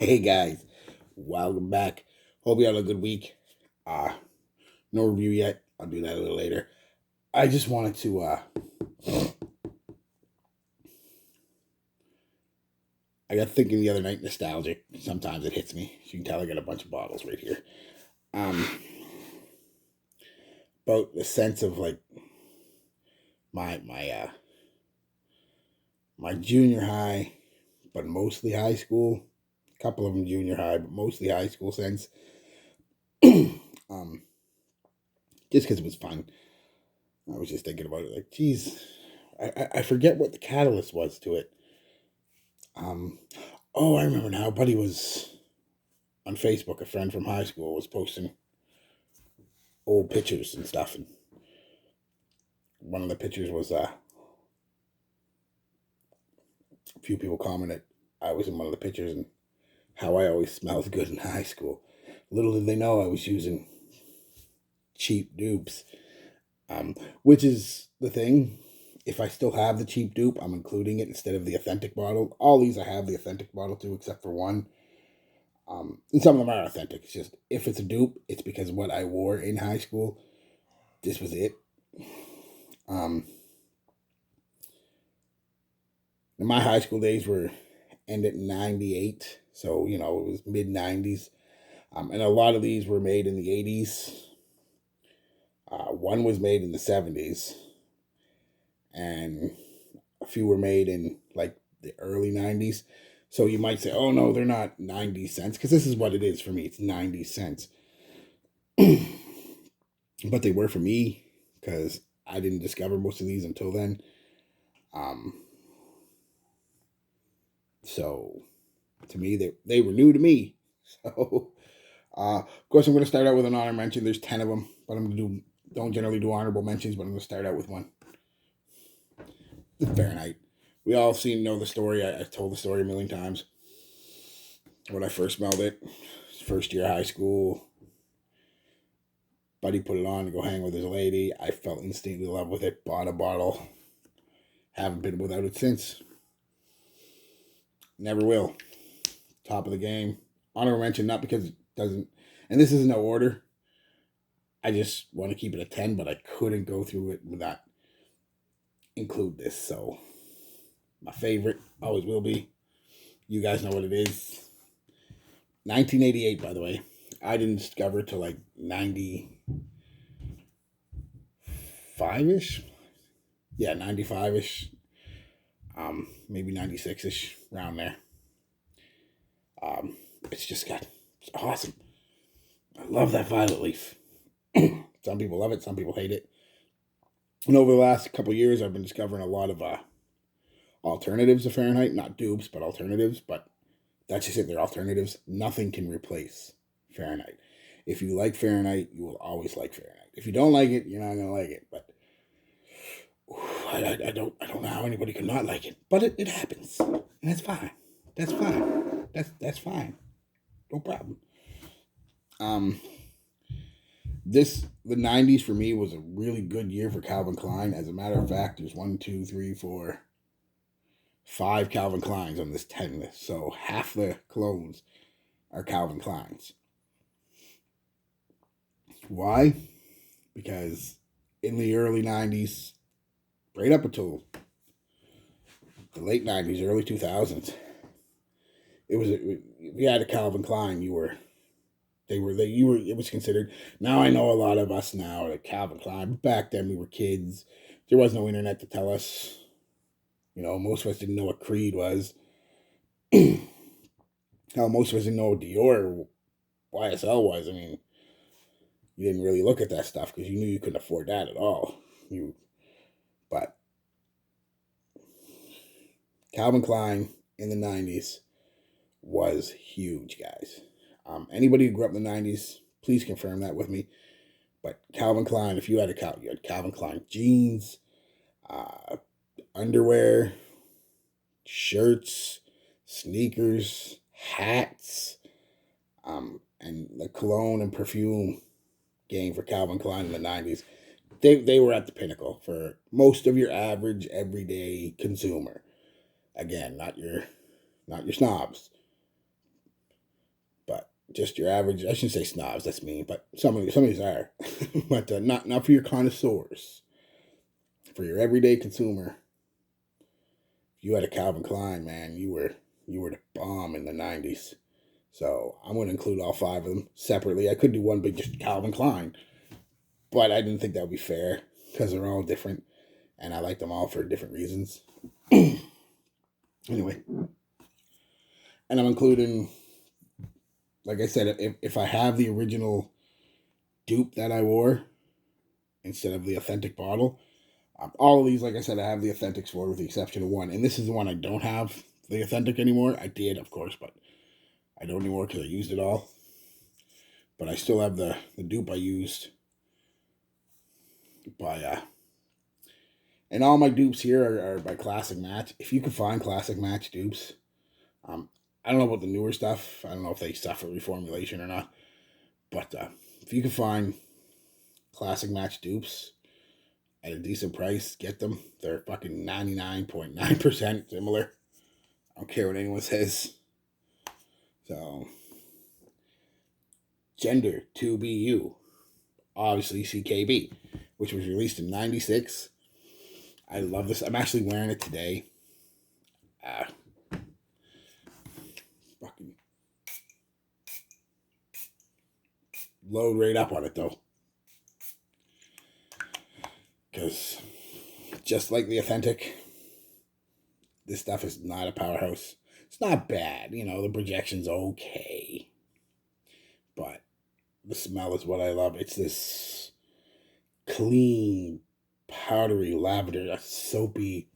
Hey guys, welcome back. Hope you had a good week. No review yet. I'll do that a little later. I just wanted to I got thinking the other night, nostalgic. Sometimes it hits me. As you can tell I got a bunch of bottles right here. Um about the sense of like my my junior high, but mostly high school. A couple of them junior high, but mostly high school sense. um just because it was fun. I was just thinking about it, like, geez, I forget what the catalyst was to it. Um, oh, I remember now. Buddy was on Facebook. A friend from high school was posting old pictures and stuff, and one of the pictures was a few people commented I was in one of the pictures and how I always smelled good in high school. Little did they know I was using cheap dupes, which is the thing. If I still have the cheap dupe, I'm including it instead of the authentic bottle. All these I have the authentic bottle too, except for one. And some of them are authentic. It's just if it's a dupe, it's because of what I wore in high school. This was it. Um, my high school days were ended in '98, so it was mid '90s, and a lot of these were made in the '80s. One was made in the '70s, and a few were made in like the early '90s. So you might say, "Oh no, they're not 90 cents," because this is what it is for me. It's 90 cents. But they were for me because I didn't discover most of these until then. Um, so to me, they were new to me. So, of course, I'm going to start out with an honor mention. There's 10 of them, but don't generally do honorable mentions, but I'm going to start out with one. The Fahrenheit. We all know the story. I told the story a million times. When I first smelled it, first year of high school, buddy put it on to go hang with his lady. I fell instantly in love with it. Bought a bottle. Haven't been without it since. Never will. Top of the game. Honorable mention, not because it doesn't, and this is no order. I just want to keep it a 10, but I couldn't go through it without include this. So my favorite always will be. You guys know what it is. 1988, by the way. I didn't discover it till like 95-ish. Yeah, 95-ish. Maybe 96-ish, around there. It's awesome. I love that violet leaf. Some people love it, some people hate it. And over the last couple of years, I've been discovering a lot of alternatives to Fahrenheit. Not dupes, but alternatives. But that's just it. They're alternatives. Nothing can replace Fahrenheit. If you like Fahrenheit, you will always like Fahrenheit. If you don't like it, you're not gonna like it. But I don't know how anybody could not like it. But it happens, and that's fine. That's fine. That's fine. No problem. Um, the '90s for me was a really good year for Calvin Klein. As a matter of fact, there's 5 Calvin Kleins on this 10 list. So half the clones are Calvin Kleins. Why? Because in the early '90s, right up until the late '90s, early 2000s, if you had a Calvin Klein, it was considered. Now I know a lot of us now are Calvin Klein. But back then we were kids. There was no internet to tell us. Most of us didn't know what Creed was. Hell, most of us didn't know what Dior or YSL was. I mean, you didn't really look at that stuff because you knew you couldn't afford that at all. But Calvin Klein in the '90s was huge, guys. Anybody who grew up in the '90s, please confirm that with me. But Calvin Klein, if you had you had Calvin Klein jeans, underwear, shirts, sneakers, hats, and the cologne and perfume game for Calvin Klein in the '90s. They were at the pinnacle for most of your average everyday consumer. Again, not your snobs. just your average. I shouldn't say snobs. That's mean, but some of these are, but not for your connoisseurs. For your everyday consumer, you had a Calvin Klein, man. You were the bomb in the '90s. So I'm going to include all 5 of them separately. I could do one big just Calvin Klein, but I didn't think that would be fair because they're all different, and I like them all for different reasons. Anyway, and I'm including, like I said, if I have the original dupe that I wore instead of the authentic bottle, all of these, like I said, I have the authentics for, with the exception of one. And this is the one I don't have the authentic anymore. I did, of course, but I don't anymore because I used it all. But I still have the dupe I used by, and all my dupes here are by Classic Match. If you can find Classic Match dupes, I don't know about the newer stuff. I don't know if they suffer reformulation or not. But if you can find Classic Match dupes at a decent price, get them. They're fucking 99.9% similar. I don't care what anyone says. So, Gender 2BU, obviously CKB, which was released in '96. I love this. I'm actually wearing it today. Fucking load right up on it though. Because just like the authentic, this stuff is not a powerhouse. It's not bad. You know, the projection's okay. But the smell is what I love. It's this clean, powdery lavender, a soapy,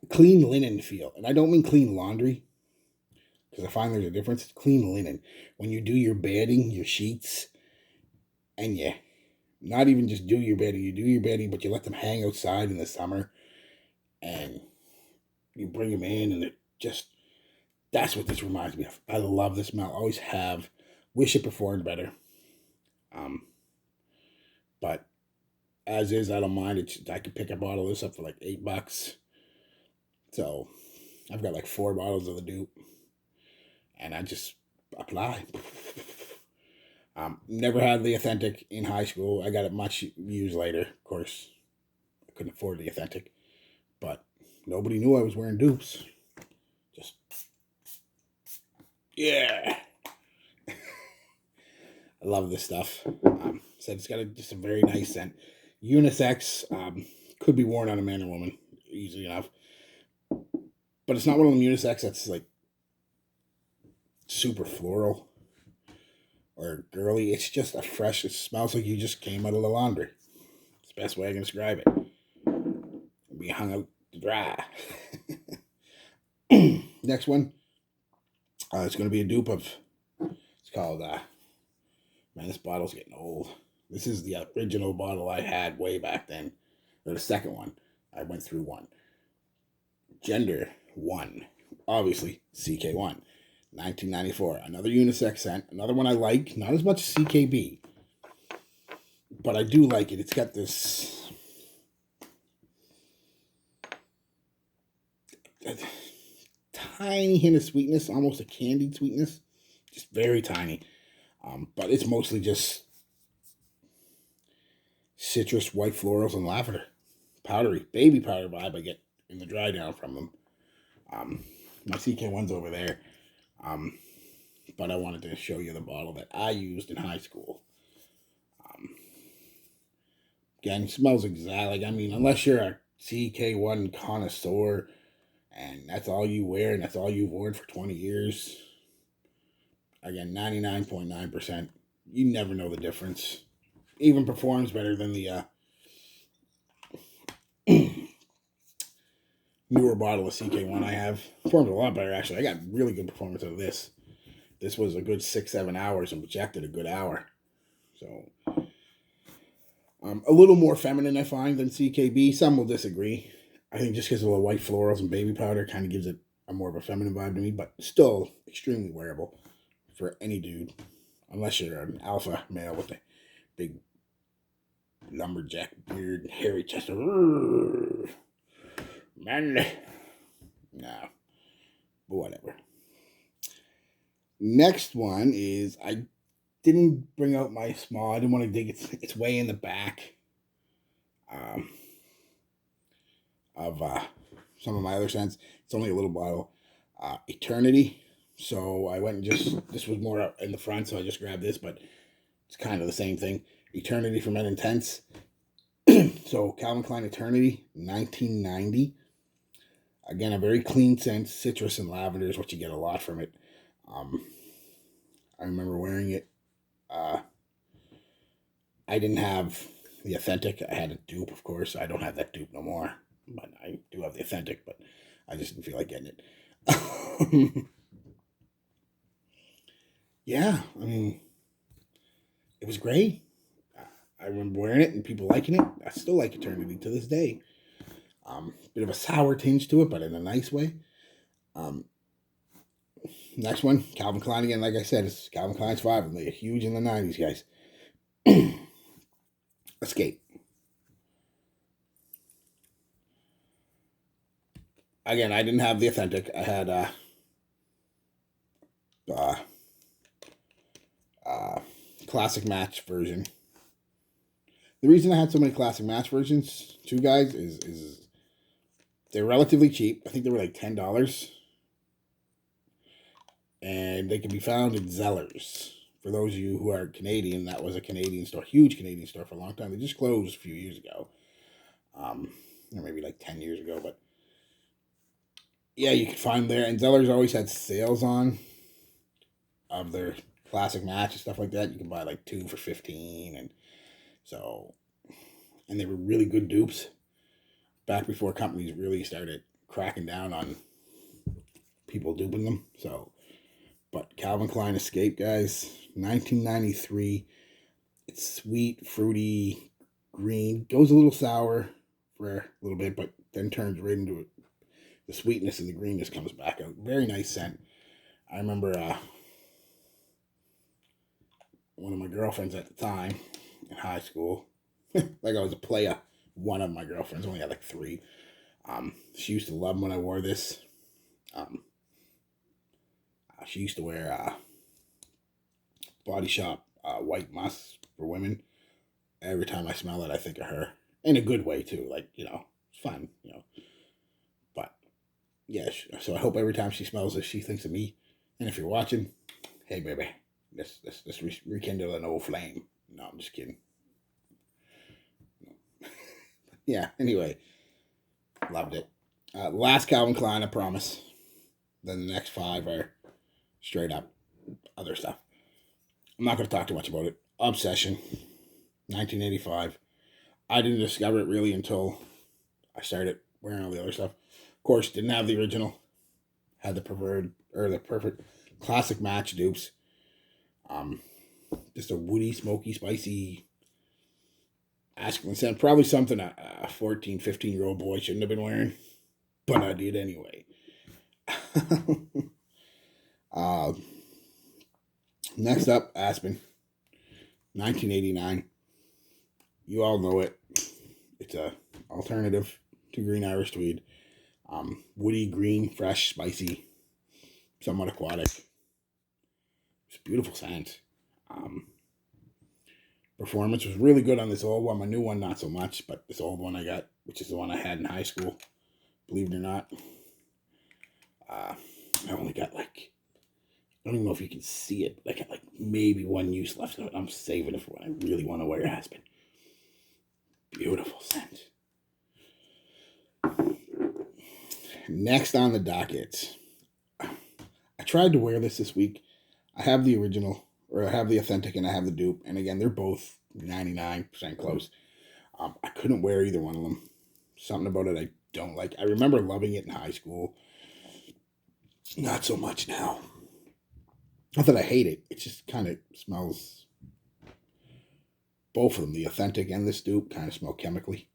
clean linen feel. And I don't mean clean laundry, because I find there's a difference. It's clean linen. When you do your bedding, your sheets, and you not even just do your bedding, you do your bedding, but you let them hang outside in the summer, and you bring them in, and it just, that's what this reminds me of. I love the smell. Always have. Wish it performed better. But as is, I don't mind. I could pick a bottle of this up for like $8. So I've got like 4 bottles of the dupe, and I just apply. Never had the authentic in high school. I got it much years later. Of course, I couldn't afford the authentic, but nobody knew I was wearing dupes. Just, yeah. I love this stuff. Said it's got just a very nice scent. Unisex, could be worn on a man or woman easily enough. But it's not one of them unisex that's like super floral or girly. It's just a fresh, it smells like you just came out of the laundry. It's the best way I can describe it. It'll be hung out to dry. Next one, it's going to be a dupe of, it's called, man, this bottle's getting old. This is the original bottle I had way back then. Or the second one. I went through one. Gender 1. Obviously, CK1. 1994. Another unisex scent. Another one I like. Not as much as CKB. But I do like it. It's got this tiny hint of sweetness. Almost a candied sweetness. Just very tiny. But it's mostly just citrus, white florals, and lavender. Powdery. Baby powder vibe I get in the dry down from them. My CK1's over there. But I wanted to show you the bottle that I used in high school. Again, it smells exactly. I mean, unless you're a CK1 connoisseur and that's all you wear and that's all you've worn for 20 years, again, 99.9%, you never know the difference. Even performs better than the newer bottle of CK1 I have. Performed a lot better, actually. I got really good performance out of this. This was a good 6-7 hours and projected a good hour. So, a little more feminine, I find, than CKB. Some will disagree. I think just because of the white florals and baby powder kind of gives it a more of a feminine vibe to me, but still extremely wearable for any dude. Unless you're an alpha male with a big lumberjack beard, hairy chest. Manly. No. But whatever. Next one is, I didn't bring out my small. I didn't want to dig its way in the back um, of some of my other scents. It's only a little bottle. Eternity. So I went and this was more in the front, so I just grabbed this, but it's kind of the same thing. Eternity for Men Intense. So Calvin Klein Eternity, 1990. Again, a very clean scent. Citrus and lavender is what you get a lot from it. I remember wearing it. I didn't have the authentic. I had a dupe, of course. I don't have that dupe no more, but I do have the authentic, but I just didn't feel like getting it. Yeah, I mean, it was great. I remember wearing it and people liking it. I still like Eternity to this day. Bit of a sour tinge to it, but in a nice way. Next one, Calvin Klein again. Like I said, it's Calvin Klein's 5, and they're huge in the 90s, guys. Escape. Again, I didn't have the authentic. I had classic match version. The reason I had so many classic match versions, too, guys, is they're relatively cheap. I think they were like $10. And they can be found in Zellers. For those of you who are Canadian, that was a Canadian store, huge Canadian store for a long time. They just closed a few years ago. Or maybe like 10 years ago. But yeah, you could find there. And Zellers always had sales on of their classic match and stuff like that. You can buy like 2 for $15. And so, and they were really good dupes back before companies really started cracking down on people duping them. So, but Calvin Klein Escape, guys, 1993. It's sweet, fruity, green. Goes a little sour for a little bit, but then turns right into it. The sweetness and the greenness comes back out. Very nice scent. I remember one of my girlfriends at the time in high school, like I was a player. One of my girlfriends, only had like 3. She used to love when I wore this. She used to wear Body Shop white musk for women. Every time I smell it, I think of her. In a good way, too. Like, it's fun, But, yeah, so I hope every time she smells this, she thinks of me. And if you're watching, hey, baby, let's rekindle an old flame. No, I'm just kidding. Yeah, anyway, loved it. Last Calvin Klein, I promise. Then the next 5 are straight up other stuff. I'm not going to talk too much about it. Obsession, 1985. I didn't discover it really until I started wearing all the other stuff. Of course, didn't have the original. Had the perfect classic match dupes. Just a woody, smoky, spicy Aspen scent. Probably something a 14, 15-year-old boy shouldn't have been wearing. But I did anyway. Next up, Aspen, 1989. You all know it. It's a alternative to Green Irish Tweed. Woody, green, fresh, spicy, somewhat aquatic. It's a beautiful scent. Performance was really good on this old one. My new one, not so much, but this old one I got, which is the one I had in high school, believe it or not. I only got I don't even know if you can see it, but I got maybe 1 use left of it. I'm saving it for when I really want to wear Aspen. Beautiful scent. Next on the docket, I tried to wear this week. I have the original, or I have the authentic, and I have the dupe. And again, they're both 99% close. I couldn't wear either one of them. Something about it I don't like. I remember loving it in high school. Not so much now. Not that I hate it. It just kind of smells. Both of them, the authentic and this dupe, kind of smell chemically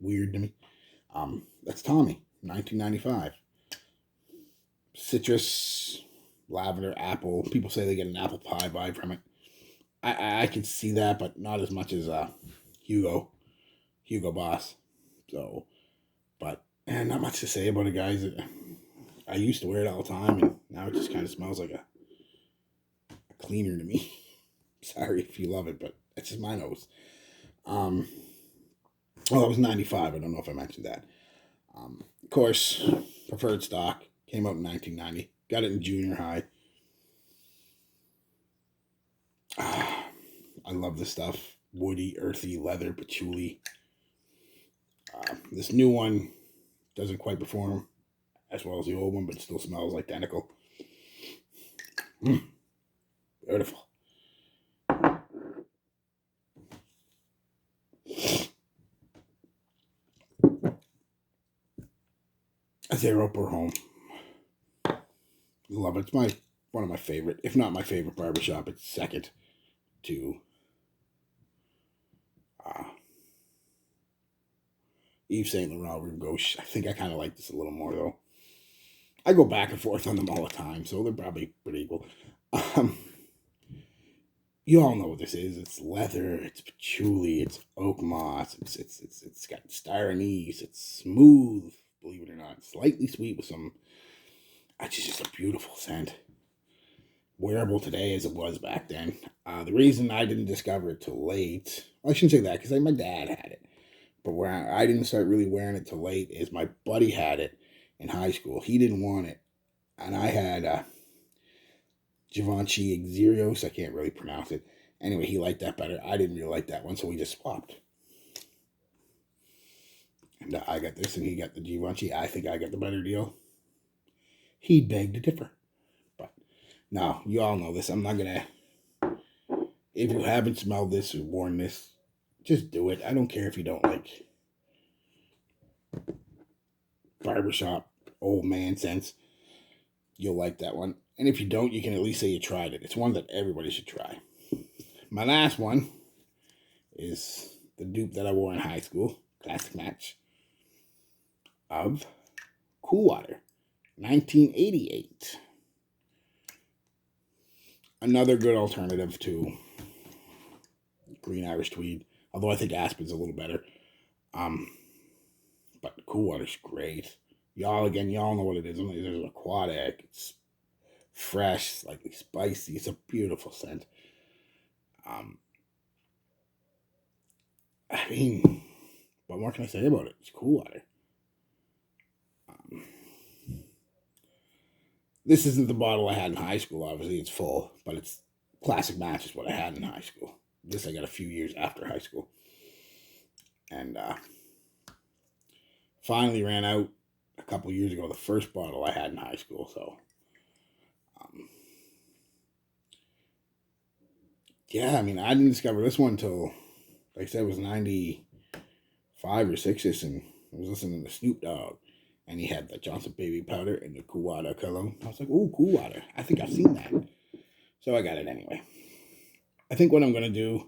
weird to me. That's Tommy, 1995. Citrus, lavender, apple. People say they get an apple pie vibe from it. I can see that, but not as much as Hugo Boss. So, but not much to say about it, guys. I used to wear it all the time, and now it just kind of smells like a cleaner to me. Sorry if you love it, but it's just my nose. Well, it was 95. I don't know if I mentioned that. Of course, preferred stock came out in 1990. Got it in junior high. I love this stuff. Woody, earthy, leather, patchouli. This new one doesn't quite perform as well as the old one, but it still smells identical. Beautiful. Zero per home. Love it. It's one of my favorite, if not my favorite barbershop. It's second to Yves Saint Laurent Rue Gauche. I think I kind of like this a little more though. I go back and forth on them all the time, so they're probably pretty equal. You all know what this is. It's leather, it's patchouli, it's oak moss, it's got star anise, it's smooth, believe it or not. Slightly sweet with some, it's just a beautiful scent. Wearable today as it was back then. The reason I didn't discover it till late, well, I shouldn't say that because my dad had it. But where I didn't start really wearing it till late is my buddy had it in high school. He didn't want it. And I had Givenchy Xerios. I can't really pronounce it. Anyway, he liked that better. I didn't really like that one, so we just swapped. And I got this and he got the Givenchy. I think I got the better deal. He begged to differ. But no, you all know this. I'm not going to... If you haven't smelled this or worn this, just do it. I don't care if you don't like barbershop old man scents. You'll like that one. And if you don't, you can at least say you tried it. It's one that everybody should try. My last one is the dupe that I wore in high school. Classic match of Cool Water. 1988. Another good alternative to Green Irish Tweed. Although I think Aspen's a little better. But Cool Water's great. Y'all know what it is. There's aquatic. It's fresh, slightly spicy. It's a beautiful scent. I mean, what more can I say about it? It's Cool Water. This isn't the bottle I had in high school. Obviously, it's full, but it's Classic Match is what I had in high school. This I got a few years after high school. And finally ran out a couple years ago, the first bottle I had in high school. So, yeah, I mean, I didn't discover this one until, like I said, it was 95 or 6ish, and I was listening to Snoop Dogg, and he had the Johnson Baby Powder and the Cool Water cologne. I was like, ooh, Cool Water. I think I've seen that. So I got it anyway. I think what I'm going to do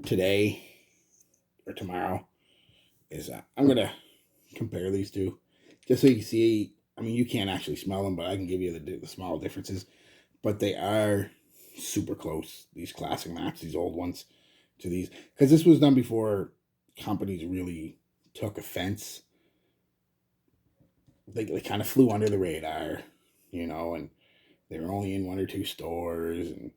today or tomorrow is I'm going to compare these two just so you can see. I mean, you can't actually smell them, but I can give you the small differences. But they are super close, these Classic Match, these old ones, to these. Because this was done before companies really took offense. They kind of flew under the radar, and they were only in one or two stores, and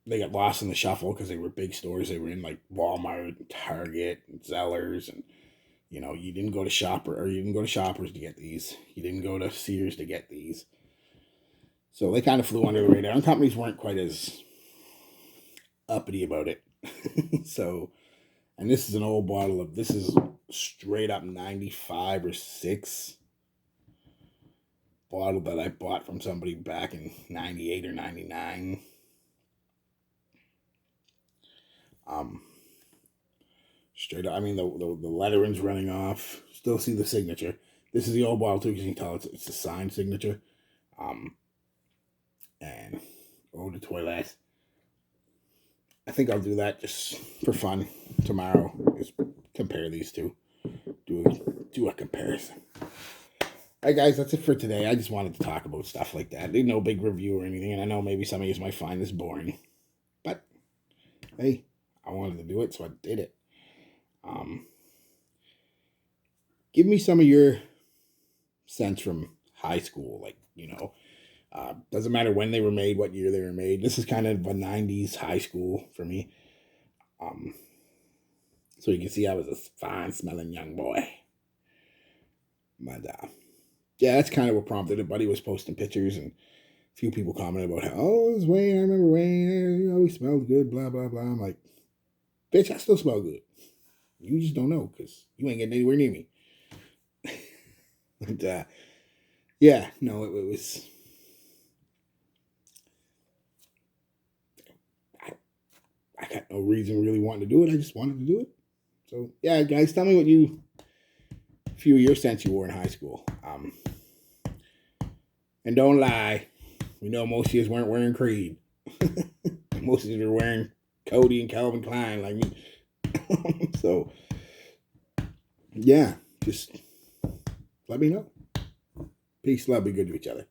they got lost in the shuffle because they were big stores. They were in like Walmart and Target and Zellers, and you didn't go to Shoppers to get these. You didn't go to Sears to get these. So they kind of flew under the radar. And companies weren't quite as uppity about it. So, and this is an old bottle this is straight up 95 or 6 bottle that I bought from somebody back in 98 or 99. Straight up, I mean, the lettering's running off. Still see the signature. This is the old bottle too, because you can tell it's a signed signature. And Eau de Toilette. I think I'll do that just for fun tomorrow. Just compare these two. Do a comparison. Alright guys, that's it for today. I just wanted to talk about stuff like that. There's no big review or anything, and I know maybe some of you might find this boring. But hey, I wanted to do it, so I did it. Give me some of your sense from high school, like, Doesn't matter when they were made, what year they were made. This is kind of a 90s high school for me. So you can see I was a fine smelling young boy. But yeah, that's kind of what prompted it. Buddy was posting pictures, and a few people commented about how, oh, it was Wayne. I remember Wayne. You always smelled good, blah, blah, blah. I'm like, bitch, I still smell good. You just don't know because you ain't getting anywhere near me. But yeah, no, it was. I got no reason really wanting to do it. I just wanted to do it. So yeah, guys, tell me what few of your scents you wore in high school. And don't lie. We know most of you weren't wearing Creed. Most of you were wearing Cody and Calvin Klein like me. So yeah, just let me know. Peace, love, be good to each other.